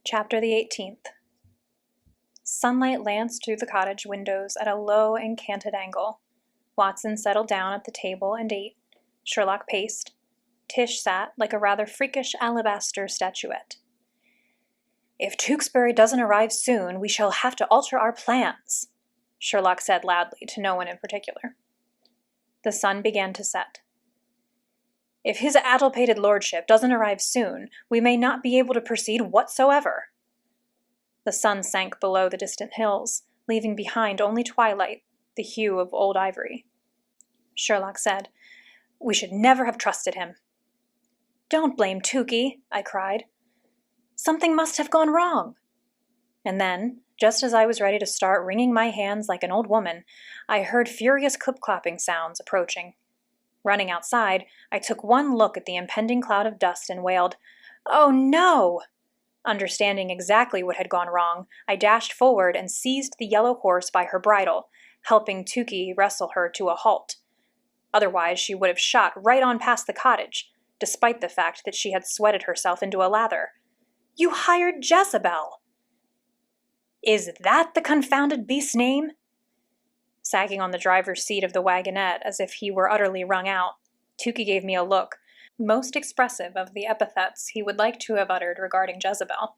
Chapter the 18th. Sunlight lanced through the cottage windows at a low and canted angle. Watson settled down at the table and ate. Sherlock paced. Tish sat like a rather freakish alabaster statuette. "If Tewkesbury doesn't arrive soon, we shall have to alter our plans," Sherlock said loudly to no one in particular. The sun began to set. "If his addle-pated lordship doesn't arrive soon, we may not be able to proceed whatsoever." The sun sank below the distant hills, leaving behind only twilight, the hue of old ivory. Sherlock said, "We should never have trusted him." "Don't blame Tookie," I cried. "Something must have gone wrong." And then, just as I was ready to start wringing my hands like an old woman, I heard furious clip-clopping sounds approaching. Running outside, I took one look at the impending cloud of dust and wailed, "Oh no!" Understanding exactly what had gone wrong, I dashed forward and seized the yellow horse by her bridle, helping Tookie wrestle her to a halt. Otherwise, she would have shot right on past the cottage, despite the fact that she had sweated herself into a lather. "You hired Jezebel!" "Is that the confounded beast's name?" Sagging on the driver's seat of the wagonette as if he were utterly wrung out, Tookie gave me a look, most expressive of the epithets he would like to have uttered regarding Jezebel.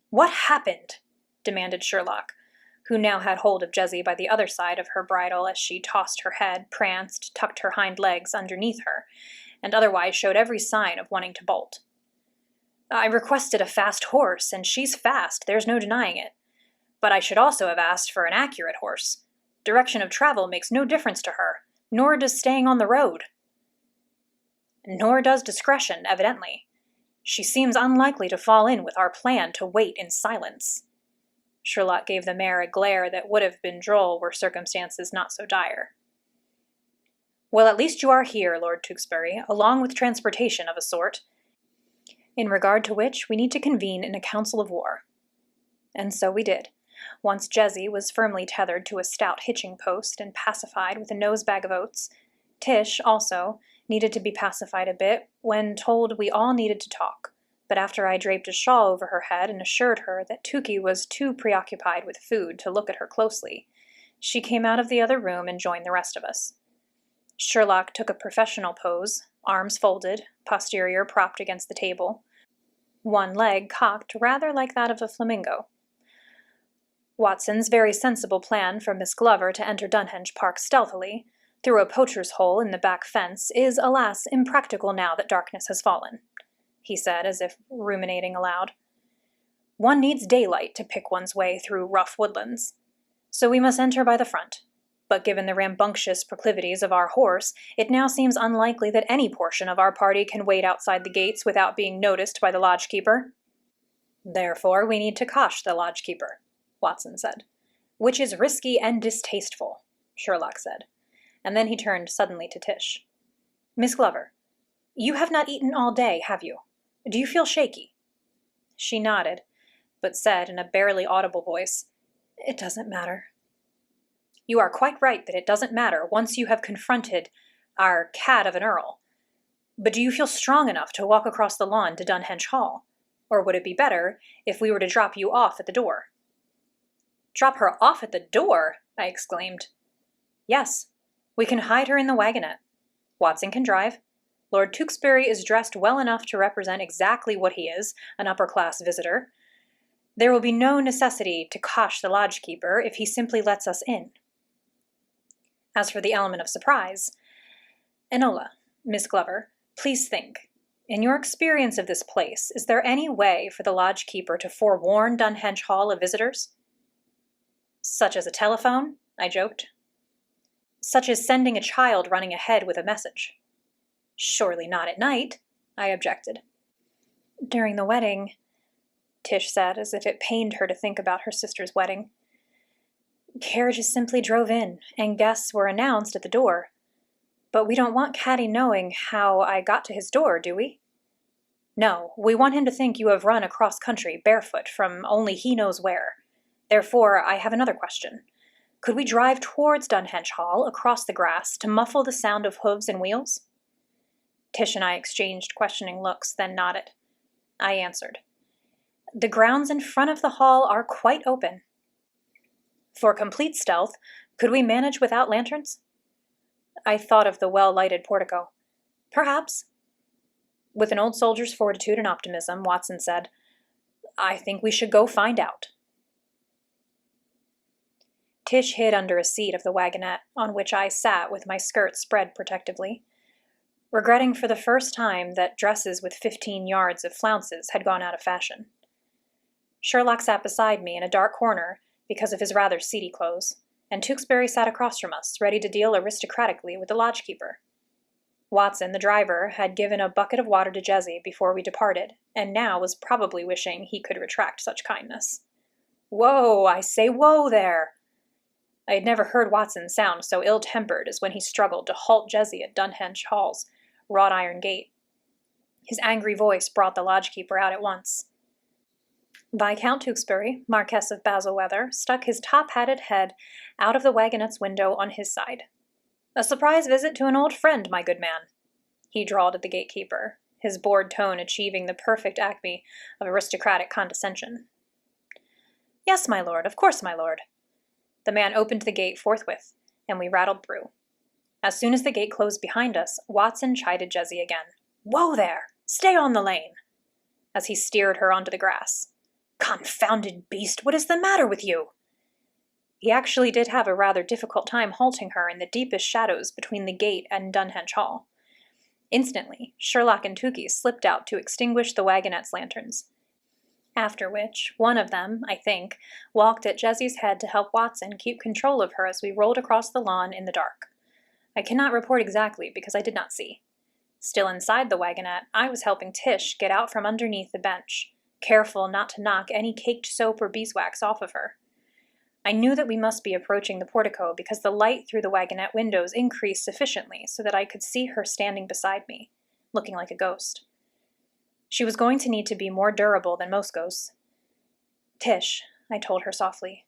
"What happened?" demanded Sherlock, who now had hold of Jessie by the other side of her bridle as she tossed her head, pranced, tucked her hind legs underneath her, and otherwise showed every sign of wanting to bolt. "I requested a fast horse, and she's fast, there's no denying it. But I should also have asked for an accurate horse. Direction of travel makes no difference to her, nor does staying on the road." "Nor does discretion, evidently. She seems unlikely to fall in with our plan to wait in silence." Sherlock gave the mare a glare that would have been droll were circumstances not so dire. "Well, at least you are here, Lord Tewkesbury, along with transportation of a sort, in regard to which we need to convene in a council of war." And so we did. Once Jessie was firmly tethered to a stout hitching post and pacified with a nose-bag of oats, Tish, also, needed to be pacified a bit when told we all needed to talk, but after I draped a shawl over her head and assured her that Tookie was too preoccupied with food to look at her closely, she came out of the other room and joined the rest of us. Sherlock took a professional pose, arms folded, posterior propped against the table, one leg cocked rather like that of a flamingo. Watson's very sensible plan for Miss Glover to enter Dunhenge Park stealthily, through a poacher's hole in the back fence, is, alas, impractical now that darkness has fallen, he said, as if ruminating aloud. "One needs daylight to pick one's way through rough woodlands. So we must enter by the front. But given the rambunctious proclivities of our horse, it now seems unlikely that any portion of our party can wait outside the gates without being noticed by the lodge-keeper." "Therefore we need to cosh the lodge-keeper," Watson said. "Which is risky and distasteful," Sherlock said. And then he turned suddenly to Tish. "Miss Glover, you have not eaten all day, have you? Do you feel shaky?" She nodded, but said in a barely audible voice, "It doesn't matter." "You are quite right that it doesn't matter once you have confronted our cad of an earl. But do you feel strong enough to walk across the lawn to Dunhenge Hall? Or would it be better if we were to drop you off at the door?" "Drop her off at the door?" I exclaimed. "Yes. We can hide her in the wagonette. Watson can drive. Lord Tewkesbury is dressed well enough to represent exactly what he is, an upper-class visitor. There will be no necessity to cosh the lodge-keeper if he simply lets us in. As for the element of surprise, Enola, Miss Glover, please think. In your experience of this place, is there any way for the lodge-keeper to forewarn Dunhenge Hall of visitors?" "Such as a telephone?" I joked. "Such as sending a child running ahead with a message." "Surely not at night," I objected. "During the wedding," Tish said, as if it pained her to think about her sister's wedding, "carriages simply drove in, and guests were announced at the door. But we don't want Caddy knowing how I got to his door, do we?" "No, we want him to think you have run across country barefoot from only he knows where. Therefore, I have another question. Could we drive towards Dunhenge Hall across the grass to muffle the sound of hooves and wheels?" Tish and I exchanged questioning looks, then nodded. I answered, The grounds in front of the hall are quite open. For complete stealth, could we manage without lanterns? I thought of the well-lighted portico. Perhaps. With an old soldier's fortitude and optimism, Watson said, "I think we should go find out." Tish hid under a seat of the wagonette, on which I sat with my skirt spread protectively, regretting for the first time that dresses with 15 yards of flounces had gone out of fashion. Sherlock sat beside me in a dark corner because of his rather seedy clothes, and Tewkesbury sat across from us, ready to deal aristocratically with the lodgekeeper. Watson, the driver, had given a bucket of water to Jessie before we departed, and now was probably wishing he could retract such kindness. "Whoa, I say whoa there!" I had never heard Watson sound so ill-tempered as when he struggled to halt Jessie at Dunhenge Hall's wrought-iron gate. His angry voice brought the lodgekeeper out at once. Viscount Tewkesbury, Marquess of Basilweather, stuck his top-hatted head out of the wagonette's window on his side. "A surprise visit to an old friend, my good man," he drawled at the gatekeeper, his bored tone achieving the perfect acme of aristocratic condescension. "Yes, my lord, of course, my lord." The man opened the gate forthwith, and we rattled through. As soon as the gate closed behind us, Watson chided Jessie again. "Whoa there! Stay on the lane!" as he steered her onto the grass. "Confounded beast, what is the matter with you?" He actually did have a rather difficult time halting her in the deepest shadows between the gate and Dunhenge Hall. Instantly, Sherlock and Tookie slipped out to extinguish the wagonette's lanterns, after which one of them, I think, walked at Jessie's head to help Watson keep control of her as we rolled across the lawn in the dark. I cannot report exactly because I did not see. Still inside the wagonette, I was helping Tish get out from underneath the bench, careful not to knock any caked soap or beeswax off of her. I knew that we must be approaching the portico because the light through the wagonette windows increased sufficiently so that I could see her standing beside me, looking like a ghost. She was going to need to be more durable than most ghosts. "Tish," I told her softly,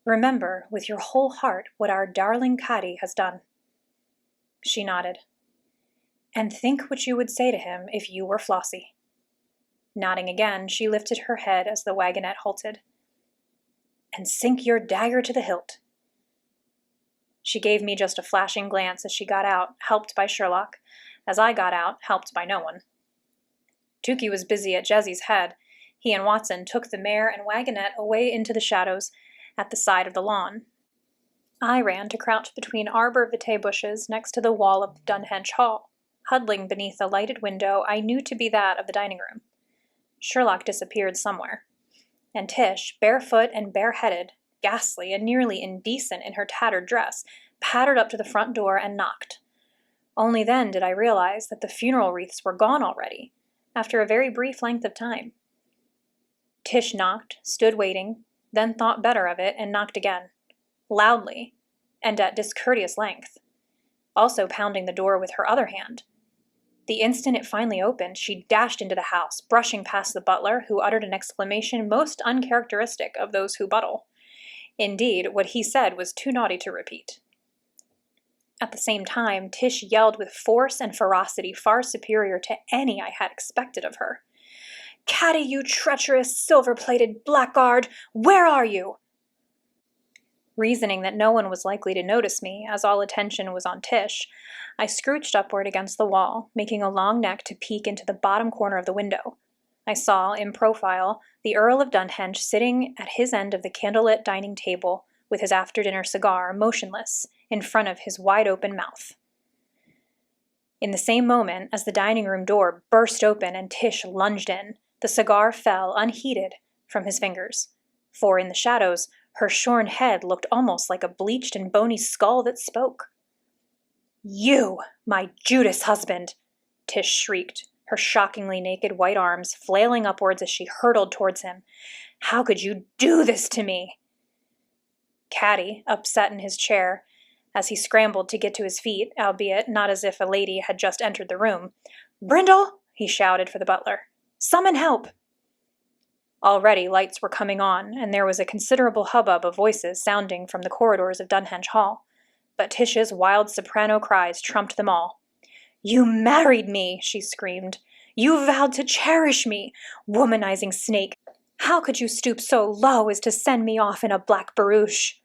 "remember with your whole heart what our darling Cady has done." She nodded. "And think what you would say to him if you were Flossie." Nodding again, she lifted her head as the wagonette halted. "And sink your dagger to the hilt." She gave me just a flashing glance as she got out, helped by Sherlock, as I got out, helped by no one. Tookie was busy at Jessie's head. He and Watson took the mare and wagonette away into the shadows at the side of the lawn. I ran to crouch between arbor vitae bushes next to the wall of Dunhenge Hall, huddling beneath a lighted window I knew to be that of the dining room. Sherlock disappeared somewhere, and Tish, barefoot and bareheaded, ghastly and nearly indecent in her tattered dress, pattered up to the front door and knocked. Only then did I realize that the funeral wreaths were gone already, after a very brief length of time. Tish knocked, stood waiting, then thought better of it and knocked again, loudly, and at discourteous length, also pounding the door with her other hand. The instant it finally opened, she dashed into the house, brushing past the butler, who uttered an exclamation most uncharacteristic of those who buttle. Indeed, what he said was too naughty to repeat. At the same time, Tish yelled with force and ferocity far superior to any I had expected of her. "Cady, you treacherous, silver-plated blackguard! Where are you?" Reasoning that no one was likely to notice me, as all attention was on Tish, I scrooched upward against the wall, making a long neck to peek into the bottom corner of the window. I saw, in profile, the Earl of Dunhenge sitting at his end of the candlelit dining table with his after-dinner cigar, motionless, in front of his wide-open mouth. In the same moment, as the dining-room door burst open and Tish lunged in, the cigar fell, unheeded, from his fingers, for in the shadows, her shorn head looked almost like a bleached and bony skull that spoke. "You, my Judas husband!" Tish shrieked, her shockingly naked white arms flailing upwards as she hurtled towards him. "How could you do this to me?" Cady, upset in his chair, as he scrambled to get to his feet, albeit not as if a lady had just entered the room. "Brindle!" he shouted for the butler. "Summon help!" Already lights were coming on, and there was a considerable hubbub of voices sounding from the corridors of Dunhenge Hall, but Tish's wild soprano cries trumped them all. "You married me!" she screamed. "You vowed to cherish me, womanizing snake! How could you stoop so low as to send me off in a Black Barouche?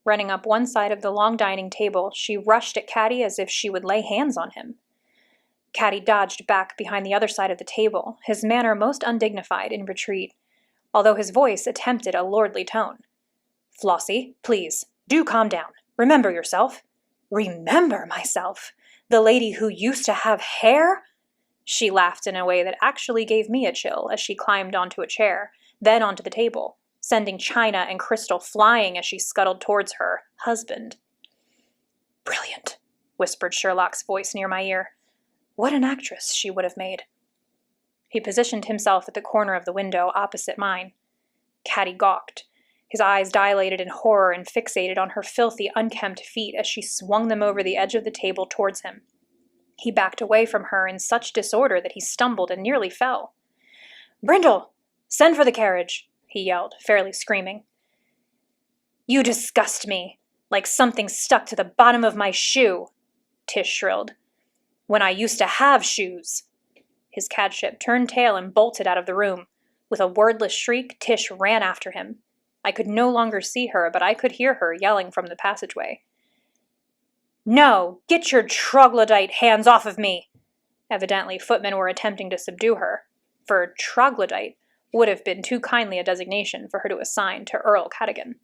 Running up one side of the long dining table, she rushed at Caddy as if she would lay hands on him. Caddy dodged back behind the other side of the table, his manner most undignified in retreat, although his voice attempted a lordly tone. Flossie, please, do calm down. Remember yourself. Remember myself? The lady who used to have hair? She laughed in a way that actually gave me a chill as she climbed onto a chair, then onto the table, sending china and crystal flying as she scuttled towards her husband. Brilliant, whispered Sherlock's voice near my ear. What an actress she would have made. He positioned himself at the corner of the window opposite mine. Caddy gawked, his eyes dilated in horror and fixated on her filthy, unkempt feet as she swung them over the edge of the table towards him. He backed away from her in such disorder that he stumbled and nearly fell. Brindle! Send for the carriage! He yelled, fairly screaming. You disgust me, like something stuck to the bottom of my shoe, Tish shrilled. When I used to have shoes. His cadship turned tail and bolted out of the room. With a wordless shriek, Tish ran after him. I could no longer see her, but I could hear her yelling from the passageway. No, get your troglodyte hands off of me! Evidently, footmen were attempting to subdue her, for troglodyte would have been too kindly a designation for her to assign to Earl Cadogan.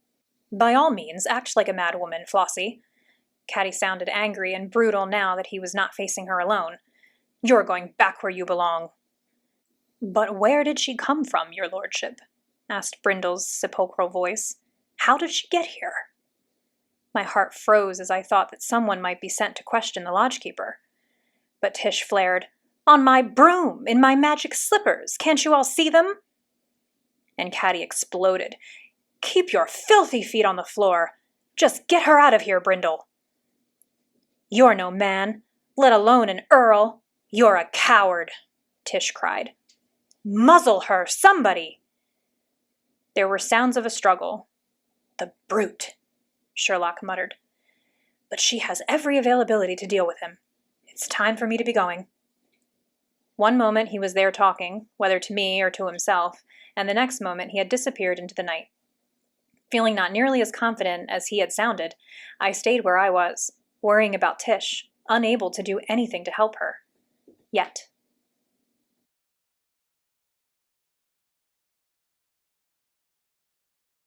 By all means, act like a madwoman, Flossie. Caddy sounded angry and brutal now that he was not facing her alone. You're going back where you belong. But where did she come from, your lordship? Asked Brindle's sepulchral voice. How did she get here? My heart froze as I thought that someone might be sent to question the lodgekeeper. But Tish flared, On my broom, in my magic slippers, can't you all see them? And Caddy exploded. Keep your filthy feet on the floor. Just get her out of here, Brindle. You're no man, let alone an earl. You're a coward, Tish cried. Muzzle her, somebody! There were sounds of a struggle. The brute, Sherlock muttered. But she has every availability to deal with him. It's time for me to be going. One moment he was there talking, whether to me or to himself, and the next moment he had disappeared into the night. Feeling not nearly as confident as he had sounded, I stayed where I was, worrying about Tish, unable to do anything to help her. Yet.